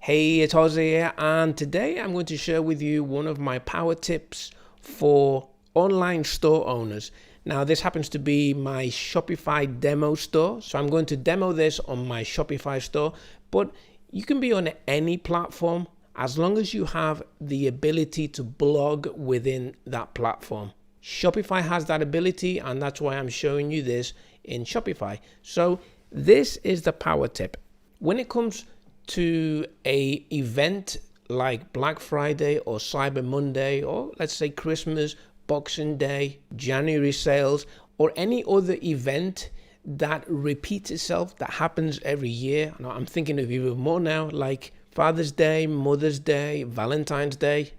Hey, it's Jose here, and today I'm going to share with you one of my power tips for online store owners. Now, this happens to be my Shopify demo store, so I'm going to demo this on my Shopify store, but you can be on any platform as long as you have the ability to blog within that platform. Shopify has that ability, and that's why I'm showing you this in Shopify. So this is the power tip. When it comes to a event like Black Friday or Cyber Monday, or let's say Christmas, Boxing Day, January sales, or any other event that repeats itself, that happens every year. I'm thinking of even more now, like Father's Day, Mother's Day, Valentine's Day.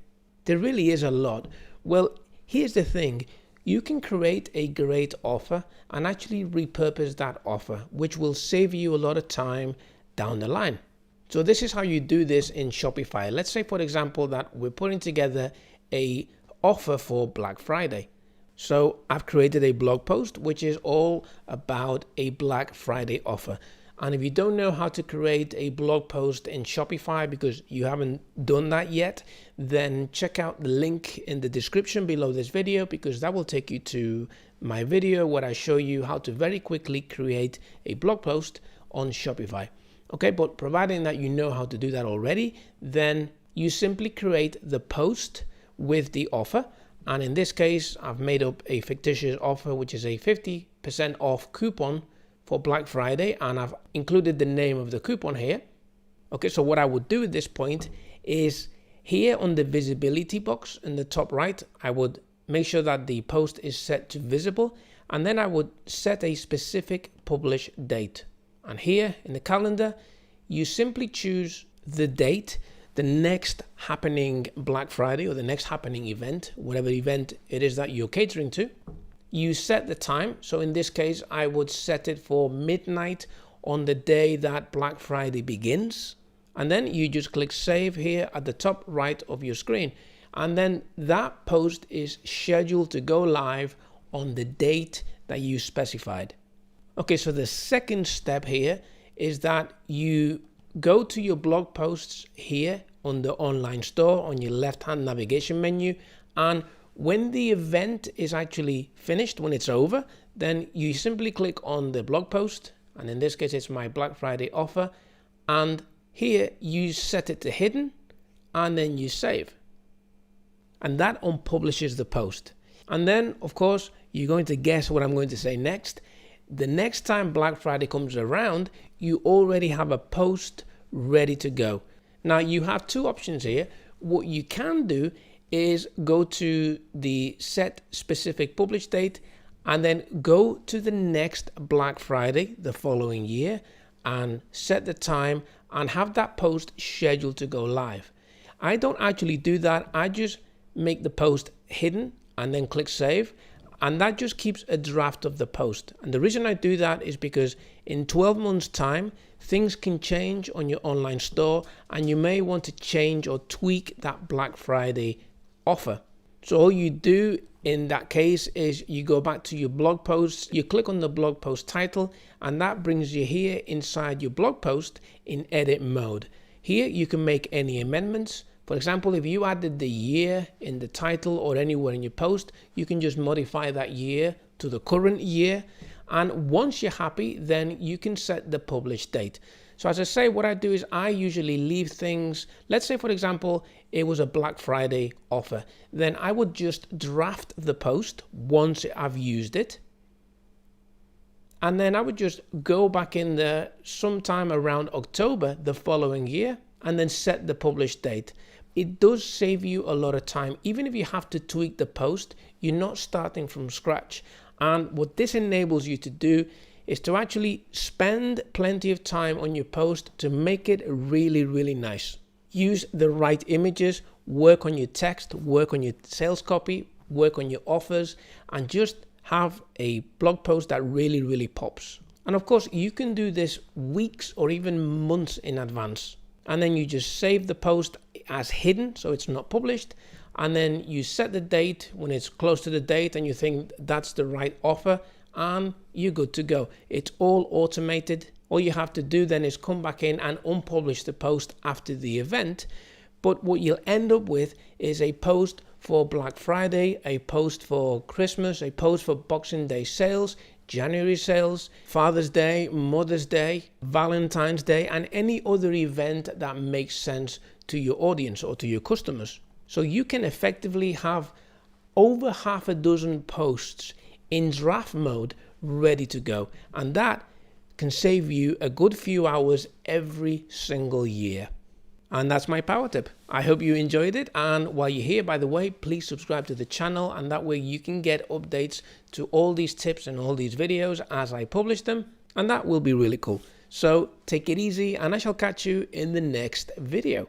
There really is a lot. Well, here's the thing. You can create a great offer and actually repurpose that offer, which will save you a lot of time down the line. So this is how you do this in Shopify. Let's say, for example, that we're putting together a offer for Black Friday. So I've created a blog post which is all about a Black Friday offer. And if you don't know how to create a blog post in Shopify because you haven't done that yet, then check out the link in the description below this video, because that will take you to my video where I show you how to very quickly create a blog post on Shopify. Okay, but providing that you know how to do that already, then you simply create the post with the offer. And in this case, I've made up a fictitious offer, which is a 50% off coupon for Black Friday. And I've included the name of the coupon here. Okay, so what I would do at this point is here on the visibility box in the top right, I would make sure that the post is set to visible. And then I would set a specific publish date. And here in the calendar, you simply choose the date, the next happening Black Friday or the next happening event, whatever event it is that you're catering to. You set the time. So in this case, I would set it for midnight on the day that Black Friday begins. And then you just click save here at the top right of your screen. And then that post is scheduled to go live on the date that you specified. Okay, so the second step here is that you go to your blog posts here on the online store on your left-hand navigation menu. And when the event is actually finished, when it's over, then you simply click on the blog post. And in this case, it's my Black Friday offer. And here you set it to hidden and then you save. And that unpublishes the post. And then, of course, you're going to guess what I'm going to say next. The next time Black Friday comes around, you already have a post ready to go. Now, you have two options here. What you can do is go to the set specific publish date and then go to the next Black Friday the following year and set the time and have that post scheduled to go live. I don't actually do that. I just make the post hidden and then click save. And that just keeps a draft of the post. And the reason I do that is because in 12 months' time, things can change on your online store and you may want to change or tweak that Black Friday offer. So all you do in that case is you go back to your blog posts, you click on the blog post title, and that brings you here inside your blog post in edit mode. Here you can make any amendments. For example, if you added the year in the title or anywhere in your post, you can just modify that year to the current year. And once you're happy, then you can set the publish date. So as I say, what I do is I usually leave things, let's say, for example, it was a Black Friday offer. Then I would just draft the post once I've used it. And then I would just go back in there sometime around October the following year and then set the publish date. It does save you a lot of time. Even if you have to tweak the post, you're not starting from scratch. And what this enables you to do is to actually spend plenty of time on your post to make it really, really nice. Use the right images, work on your text, work on your sales copy, work on your offers, and just have a blog post that really, really pops. And of course, you can do this weeks or even months in advance. And then you just save the post as hidden, so it's not published. And then you set the date when it's close to the date and you think that's the right offer, and you're good to go. It's all automated. All you have to do then is come back in and unpublish the post after the event. But what you'll end up with is a post for Black Friday, a post for Christmas, a post for Boxing Day sales, January sales, Father's Day, Mother's Day, Valentine's Day, and any other event that makes sense to your audience or to your customers. So you can effectively have over half a dozen posts in draft mode ready to go. And that can save you a good few hours every single year. And that's my power tip. I hope you enjoyed it. And while you're here, by the way, please subscribe to the channel, and that way you can get updates to all these tips and all these videos as I publish them. And that will be really cool. So take it easy, and I shall catch you in the next video.